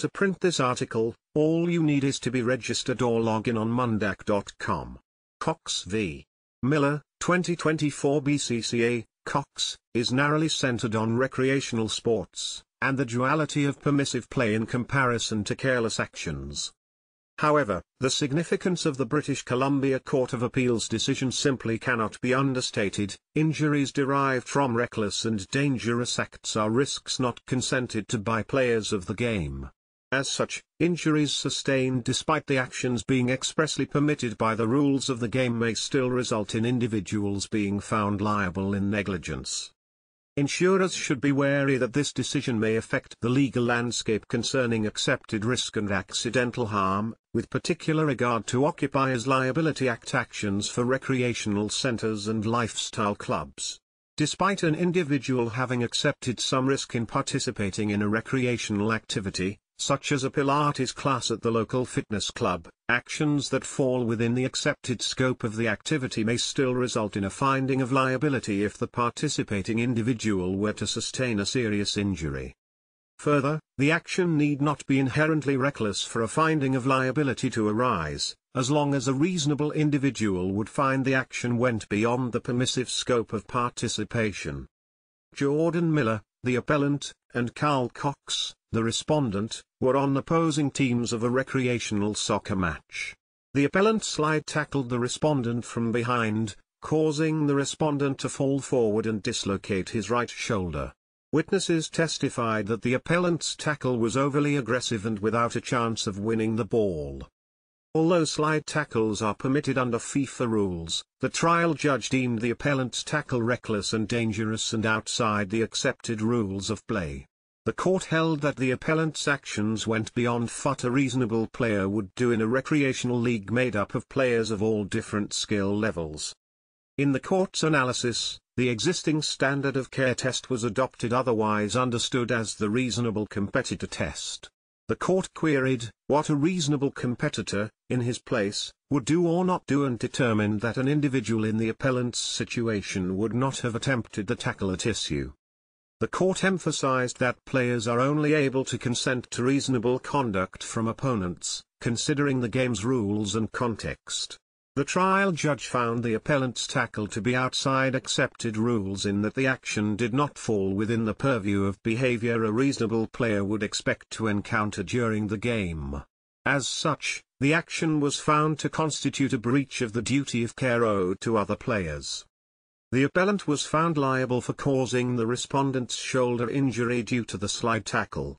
To print this article, all you need is to be registered or log in on mundac.com. Cox v. Miller, 2024 BCCA. Cox is narrowly centered on recreational sports, and the duality of permissive play in comparison to careless actions. However, the significance of the British Columbia Court of Appeal's decision simply cannot be understated. Injuries derived from reckless and dangerous acts are risks not consented to by players of the game. As such, injuries sustained despite the actions being expressly permitted by the rules of the game may still result in individuals being found liable in negligence. Insurers should be wary that this decision may affect the legal landscape concerning accepted risk and accidental harm, with particular regard to Occupiers' Liability Act actions for recreational centers and lifestyle clubs. Despite an individual having accepted some risk in participating in a recreational activity, such as a Pilates class at the local fitness club, actions that fall within the accepted scope of the activity may still result in a finding of liability if the participating individual were to sustain a serious injury. Further, the action need not be inherently reckless for a finding of liability to arise, as long as a reasonable individual would find the action went beyond the permissive scope of participation. Jordan Miller, the appellant, and Carl Cox, the respondent, were on opposing teams of a recreational soccer match. The appellant slide tackled the respondent from behind, causing the respondent to fall forward and dislocate his right shoulder. Witnesses testified that the appellant's tackle was overly aggressive and without a chance of winning the ball. Although slide tackles are permitted under FIFA rules, the trial judge deemed the appellant's tackle reckless and dangerous and outside the accepted rules of play. The court held that the appellant's actions went beyond what a reasonable player would do in a recreational league made up of players of all different skill levels. In the court's analysis, the existing standard of care test was adopted, otherwise understood as the reasonable competitor test. The court queried what a reasonable competitor, in his place, would do or not do, and determined that an individual in the appellant's situation would not have attempted the tackle at issue. The court emphasized that players are only able to consent to reasonable conduct from opponents, considering the game's rules and context. The trial judge found the appellant's tackle to be outside accepted rules in that the action did not fall within the purview of behavior a reasonable player would expect to encounter during the game. As such, the action was found to constitute a breach of the duty of care owed to other players. The appellant was found liable for causing the respondent's shoulder injury due to the slide tackle.